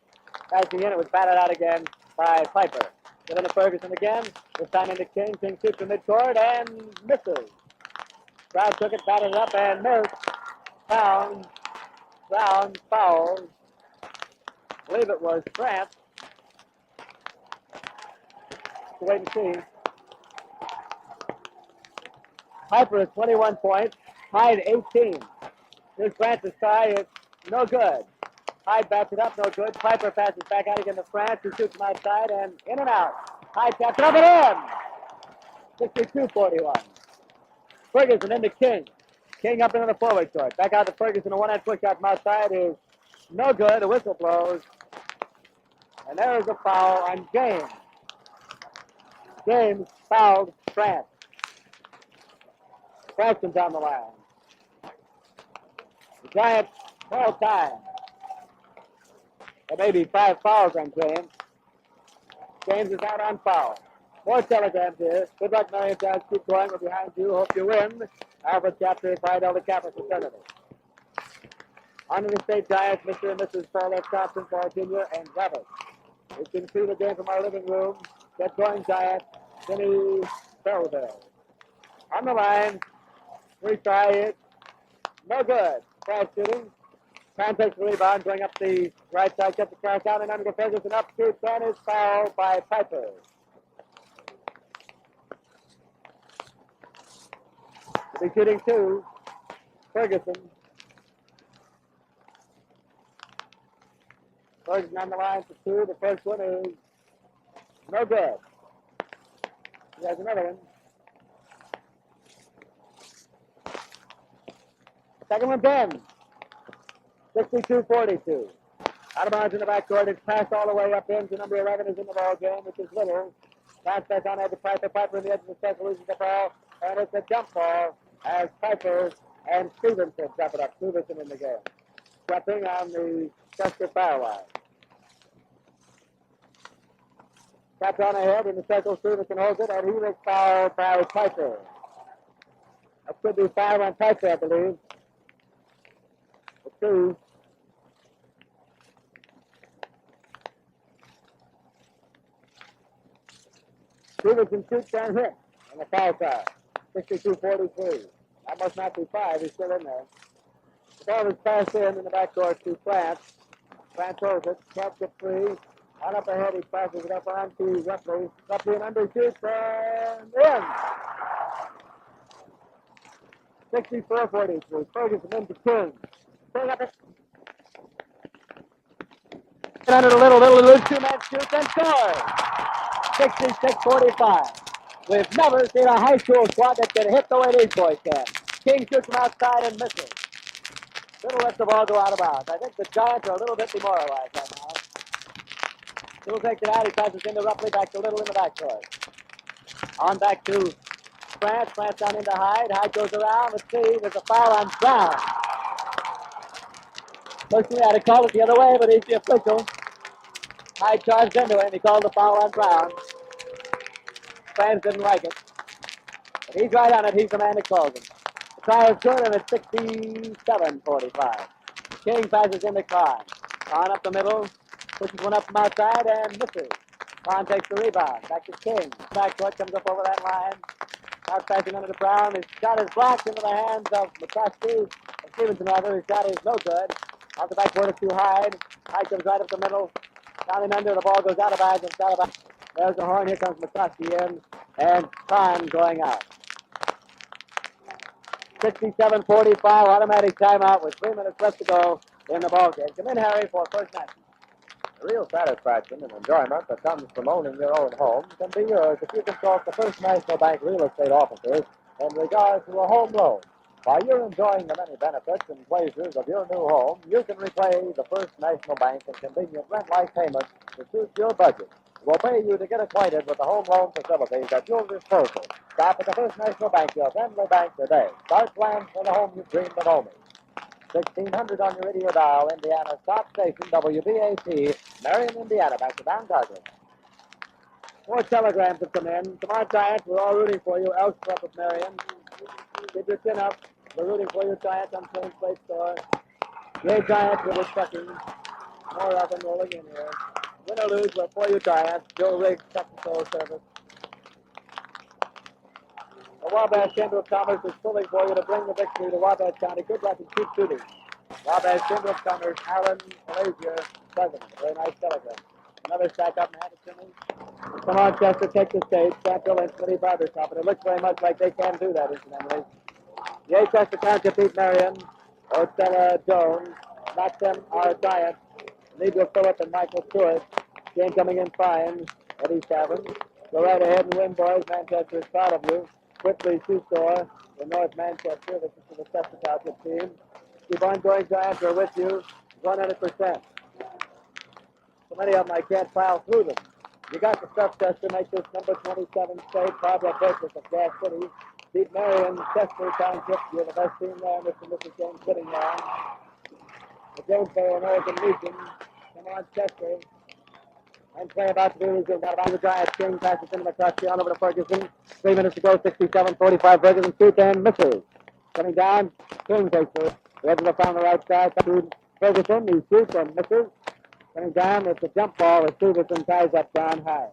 A: Passing in, it was batted out again by Piper. Given to Ferguson again. This time into King. King shoots from midcourt and misses. Brown took it, batted it up, and missed. Brown fouls. I believe it was France. Let's wait and see. Piper is 21 points. Hyde 18. Here's France's try. It's no good. Hyde bats it up, no good. Piper passes back out again to France, who shoots from outside and in and out. Hyde taps it up and in. 62-41. Ferguson into King. King up into the forward court. Back out to Ferguson. A one-hand push out from outside is no good. The whistle blows. And there is a foul on James. James fouled France. Preston's on the line. The Giants call time. There may be 5 fouls on James. James is out on foul. More telegrams here. Good luck, Marion. Giants. Keep going. We're behind you. Hope you win. Alfred Chapter, Phi Delta Kappa fraternity. On to the state Giants, Mr. and Mrs. Paulette Thompson, Paul Jr. and Revis. We can see the game from our living room. Get going, Giants. Vinny Belleville. On the line. Retry it. No good. Fast shooting. Pan takes the rebound, going up the right side, gets the cross down and under the Ferguson up to 10 is fouled by Piper. He'll be shooting 2. Ferguson. Ferguson on the line for 2. The first one is no good. He has another one. Second one's in. 62-42. Out of bounds in the backcourt. It's passed all the way up in to number 11 is in the ball game, which is Little. Pass back on edge of Piper. Piper in the edge of the circle loses the ball. And it's a jump ball as Piper and Stevenson drop it up. Stevenson in the game. Stepping on the Chester foul line. Taps on ahead in the circle. Stevenson holds it, and he was fouled by Piper. That should be 5 on Piper, I believe. 2. Stevenson shoots and hits on the foul side. 62-43. That must not be 5. He's still in there. The ball is passed in the backcourt to France. France holds it. Catch it free. On up ahead, he passes it up on to Ruffley. Ruffley and undershoots and in. 64-43. Ferguson into King. King up it. Under the little loose 2-man shoots and scores. 66-45. We've never seen a high school squad that can hit the way these boys can. King shoots from outside and misses. Little lets the ball go out of bounds. I think the Giants are a little bit demoralized right now. Little takes it out. He passes into Ruffley, back to Little in the backcourt. On back to France. France down into Hyde. Hyde goes around. Let's see. There's a foul on Brown. Personally, I'd have called it the other way, but he's the official. Hyde charged into him. He called the foul on Brown. Fans didn't like it. But he's right on it. He's the man that calls him. The try is good, and it's 67-45. King passes into Kahn. Kahn up the middle. Pushes one up from outside and misses. Kahn takes the rebound. Back to King. Backcourt comes up over that line. Out passing under the Brown. His shot is blocked into the hands of McCluskey. Stevenson, rather. His shot is no good. Off the backboard to Hyde. Hyde comes right up the middle. Down and under. The ball goes out of bounds and out of bounds. There's the horn. Here comes McCluskey in. And time going out. 67-45. Automatic timeout with 3 minutes left to go in the ball game. Come in, Harry, for first match.
B: The real satisfaction and enjoyment that comes from owning your own home can be yours if you consult the First National Bank real estate officers in regard to a home loan. While you're enjoying the many benefits and pleasures of your new home, you can repay the First National Bank in convenient rent-like payments to suit your budget. We'll pay you to get acquainted with the home loan facilities at your disposal. Stop at the First National Bank, your friendly bank today. Start plans for the home you dreamed of owning. 1600 on your radio dial, Indiana's top station, WBAT, Marion, Indiana. Back to Don Carter.
A: More telegrams have come in. Come on, Giants. We're all rooting for you. Elks up with Marion. Keep your chin up. We're rooting for you, Giants, on Plains Plate Store. Yay, Giants, we're trucking. More of them rolling in here. Win or lose, we're for you, Giants. Joe Riggs, Technical Service. The Wabash Chamber of Commerce is pulling for you to bring the victory to Wabash County. Good luck and keep shooting. Wabash Chamber of Commerce, Alan Malaysia, President. Very nice telegram. Another stack up and hand it to me. Come on, Chester, take the stage. Santo and Smitty Barber Shop. And it looks very much like they can do that, incidentally. Yay, Chester Township beat Marion. Ostella Jones. Not them are Giants. Negro Phillip and Michael Stewart. Game coming in fine. Eddie Savin. Go right ahead and win, boys. Manchester is proud of you. Quickly, Shoe Store in North Manchester. This is the Chester Township team. Keep on going, Giants. We're with you 100%.
B: So many of them I can't file through them. You got the stuff, Chester. Make this number 27 state. Barbara Burgess of Gas City. Beat Marion, Chester Township. You're the best team there, Mr. and Mrs. James sitting there. The Jonesboro American Legion. Come on, Chester. And play about to be resumed. Got about the Giants. King passes into McCluskey on over to Ferguson. 3 minutes to go. 67-45. Ferguson shoots and misses. Coming down. King takes it. Redmond on the right side. To Ferguson. He shoots and misses. Coming down. It's a jump ball. As Stevenson ties up Don High.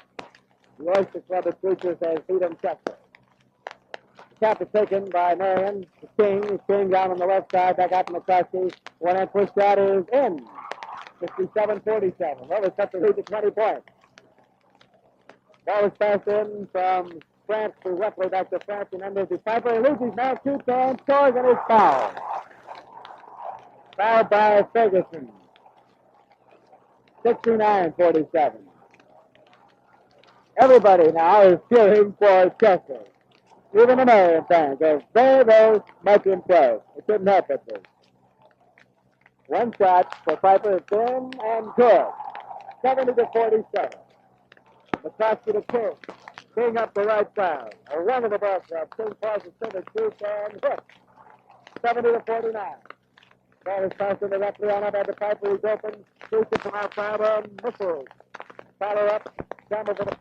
B: The Oyster Club of Preachers has Freedom Chester. The cap is taken by Marion. King. King down on the left side. Back out to McCluskey. One-hand push shot is in. 57-47. Well, it's cut the lead to 20 points. Ball is passed in from France to Wepley, back to France, and under to Piper. He loses now, shoots and scores, and is fouled. Fouled by Ferguson. 69-47. Everybody now is cheering for Chester. Even the Marion fans are very, very much impressed. It couldn't help it. One shot for Piper. It's in and good. 70-47. McCluskey to King. King up the right side. A run of the ball club. King passes to the shoot and hit. 70-49. Ball is passed in directly on up at the Piper. He's open. Shoots it from outside and misses. Follow up. Down over the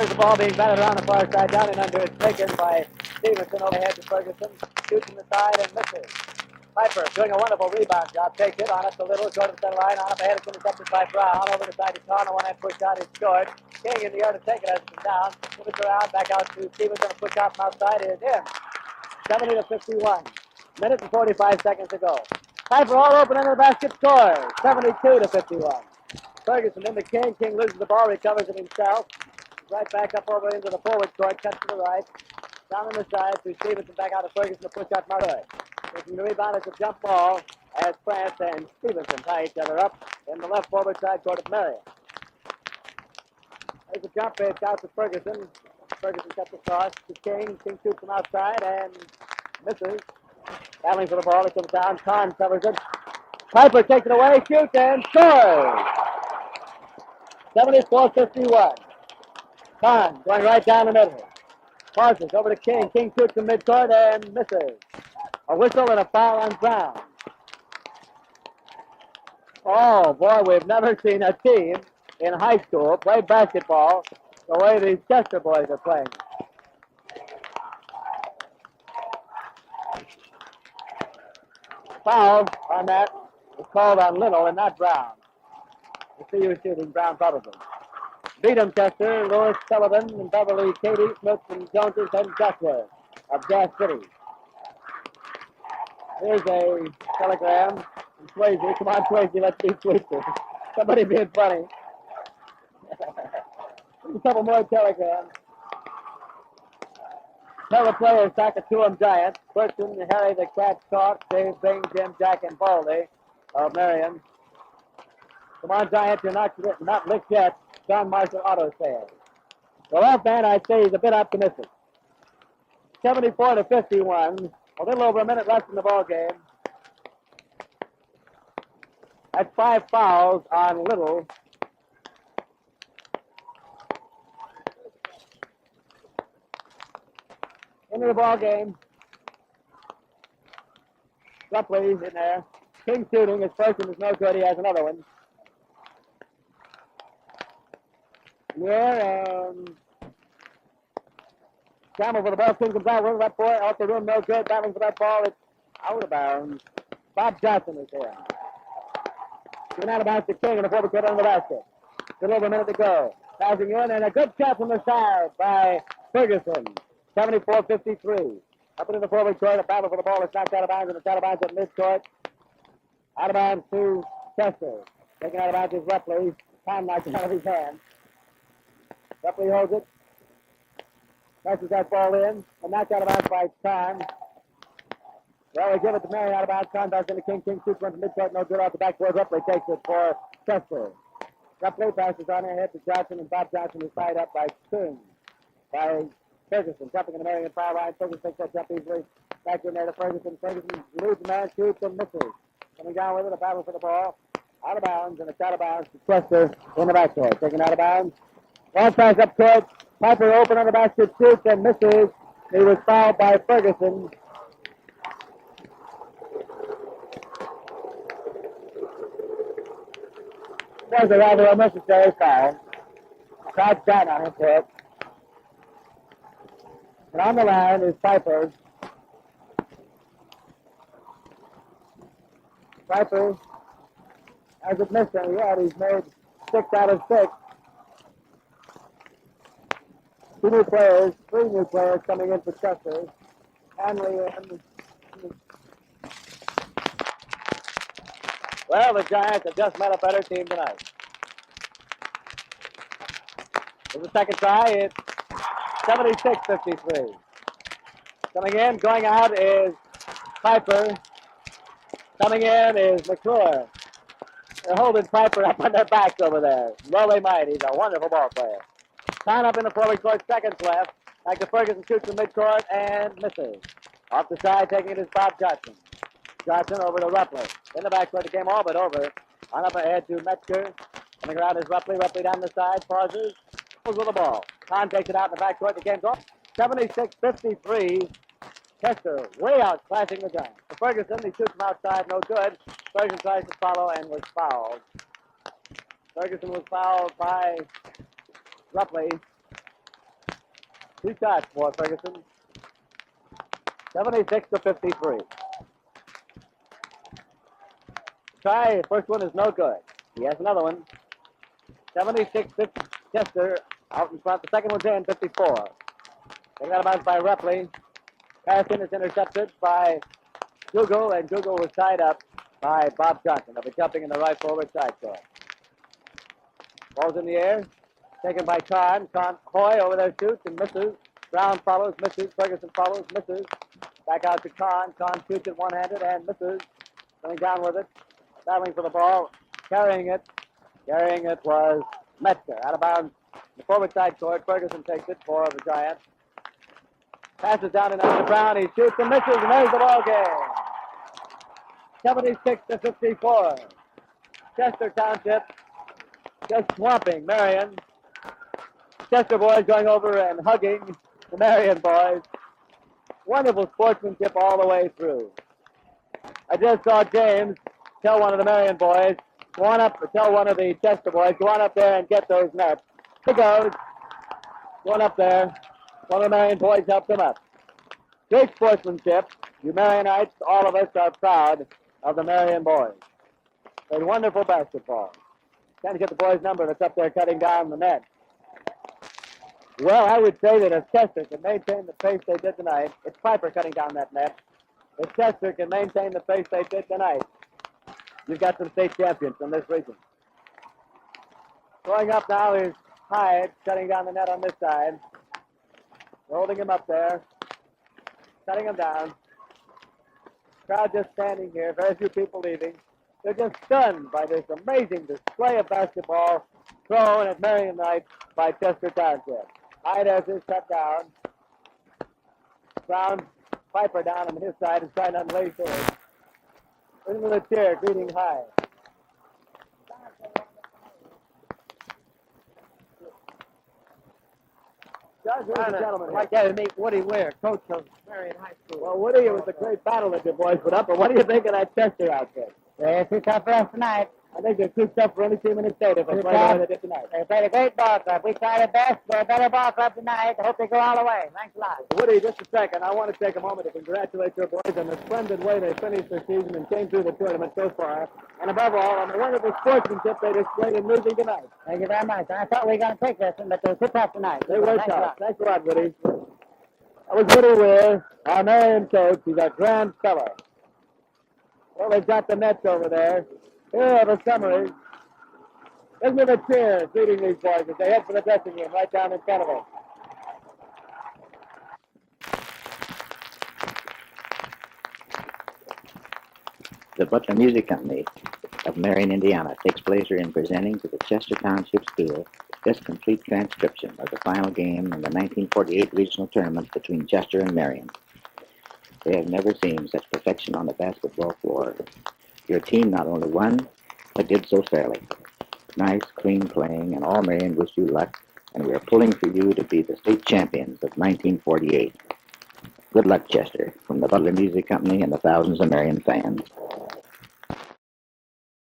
B: There's the ball being batted around the far side, down and under. It's taken by Stevenson overhead to Ferguson. Shoots from the side and misses. Piper doing a wonderful rebound job. Takes it on up the little, short of the center line. On up ahead, it's intercepted by Brown. Over the side to Connor. One-hand push out is scored. King in the air to take it as it's down. Moves it around, back out to Stevenson. A push out from outside is in. 70-51. Minute and 45 seconds to go. Piper all open under the basket, scores. 72-51. Ferguson into King. King loses the ball, recovers it himself. Right back up over into the forward court, cuts to the right. Down on the side to Stevenson, back out to Ferguson to push out Marion. Taking the rebound as a jump ball as France and Stevenson tie each other up in the left forward side court of Marion. There's a jump pitch out to Ferguson. Ferguson cuts across to King. King shoots from outside and misses. Battling for the ball, it comes down. Kahn covers it. Piper takes it away, shoots and scores! 74-51. Kahn going right down the middle. Passes over to King. King shoots from midcourt and misses. A whistle and a foul on Brown. Oh, boy, we've never seen a team in high school play basketball the way these Chester boys are playing. Foul on that was called on Little and not Brown. The CU shooting Brown probably. Beat them, Chester, Lewis, Sullivan, and Beverly, Katie, Smith, and Joneses, and Duckworth of Gas City. Here's a telegram from Swayze. Come on, Swayze, let's be sweeper. Somebody being funny. A couple more telegrams. Tell the players, Saskatoon Giants, Burton, Harry the Cat Talk, Dave Bing, Jim, Jack, and Baldy of Marion. Come on, Giants, you're not licked yet. John Marshall Auto Sales. The left man, I'd say, is a bit optimistic. 74-51. A little over a minute left in the ball game. That's 5 fouls on Little. Into the ball game. Rupley's in there. King shooting. His first one is no good. He has another one. Yeah, Campbell for the ball. King comes out. Runs up for it. Off the rim. No good. Battling for that ball. It's out of bounds. Bob Johnson is there. Giving out of bounds to King and the forward court on the basket. Little over a minute to go. Passing in and a good shot from the side by Ferguson. 74-53. Up into the forward court, a battle for the ball is knocked out of bounds, and it's out of bounds at midcourt. Out of bounds to Chester. Taken out of bounds is Rupley. Time knocked it out of his hand. Rupley holds it. Presses that ball in, and knocked out of bounds by Time. Well, they give it to Marion out of bounds. Time back into King. King shoots one from midcourt, no good off the backboard. Rupley takes it for Chester. Rupley passes on ahead to Johnson, and Bob Johnson is tied up by King. By Ferguson, jumping in the Marion foul line. Ferguson takes that jump easily. Back in there to Ferguson. Ferguson eludes the man, shoots and misses. Coming down with it, a battle for the ball. Out of bounds, and it's out of bounds to Chester in the backcourt. Taken out of bounds. Ball pass up court. Piper open on the basket, shoots and misses. He was fouled by Ferguson. It was a rather unnecessary foul. Crowd down on him for it. And on the line is Piper. Piper hasn't missed any yet. He's made 6 out of 6. 2 new players, 3 new players coming in for Chester. Hanley and... Well, the Giants have just met a better team tonight. For the second try, it's 76-53. Coming in, going out is Piper. Coming in is McClure. They're holding Piper up on their backs over there. Well, they might. He's a wonderful ball player. Time up in the forward court, seconds left. Back to Ferguson, shoots from midcourt and misses. Off the side, taking it is Bob Johnson. Johnson over to Rupley. In the backcourt, the game all but over. On up ahead to Metzger. Coming around is Rupley. Rupley down the side, pauses. Goes with the ball. Kahn takes it out in the backcourt. The game's off. 76-53. Chester way out, clashing the Giants. For Ferguson, he shoots from outside, no good. Ferguson tries to follow and was fouled. Ferguson was fouled by Rupley. 2 shots for Ferguson. 76-53. Try, first one is no good. He has another one. 76-50. Chester out in front. The second one's in, 54. Taken out of bounds by Rupley. Pass in is intercepted by Google, and Google was tied up by Bob Johnson. They'll be jumping in the right forward side court. Ball's in the air. Taken by Kahn. Hoy over there shoots and misses. Brown follows, misses. Ferguson follows, misses. Back out to Kahn. Kahn shoots it one-handed and misses. Going down with it. Battling for the ball. Carrying it. Carrying it was Metzger. Out of bounds. The forward side court. Ferguson takes it for the Giants. Passes down and out to Brown. He shoots and misses, and there's the ball game. 76-54. Chester Township just swamping Marion. Chester boys going over and hugging the Marion boys. Wonderful sportsmanship all the way through. I just saw James tell one of the Marion boys, tell one of the Chester boys, go on up there and get those nets. He goes. Going up there. One of the Marion boys helped him up. Great sportsmanship. You Marionites, all of us are proud of the Marion boys. Played wonderful basketball. Trying to get the boys' number that's up there cutting down the net. Well, I would say that if Chester can maintain the pace they did tonight, it's Piper cutting down that net. If Chester can maintain the pace they did tonight, you've got some state champions in this region. Going up now is Hyde cutting down the net on this side. Holding him up there. Cutting him down. Crowd just standing here. Very few people leaving. They're just stunned by this amazing display of basketball thrown at Marion night by Chester Township. Hyde has his cut down. Brown, Piper down on his side is trying to unlace his. Into the chair, greeting Hyde.
A: Judge, ladies and gentlemen.
B: I'd like to have you meet Woody Weir, coach of Marion High School.
A: Well, Woody, it was a great battle that your boys put up, but what do you think of that Chester outfit?
C: They're too tough for us tonight.
A: I think they're too tough for any team in the state if they play the way they did tonight.
C: They played a great ball club. We tried our best. We're a better ball club tonight. I hope they go all the way. Thanks a lot.
A: Woody, just a second. I want to take a moment to congratulate your boys on the splendid way they finished their season and came through the tournament so far. And above all, on the wonderful sportsmanship they displayed in losing tonight.
C: Thank you very much. I thought we were going to take this one, but they were too tough tonight.
A: They were
C: Thanks a
A: tough.
C: lot.
A: Thanks a lot, Woody. That was Woody Weir, our Marion coach. He's a grand fellow. Well, they've got the nets over there. Here are the summaries. Listen to the cheers leading these boys as they head for the dressing room right down in front of us.
D: The Butler Music Company of Marion, Indiana takes pleasure in presenting to the Chester Township School this complete transcription of the final game in the 1948 regional tournament between Chester and Marion. They have never seen such perfection on the basketball floor. Your team not only won, but did so fairly. Nice, clean playing, and all Marion wish you luck, and we are pulling for you to be the state champions of 1948. Good luck, Chester, from the Butler Music Company and the thousands of Marion fans.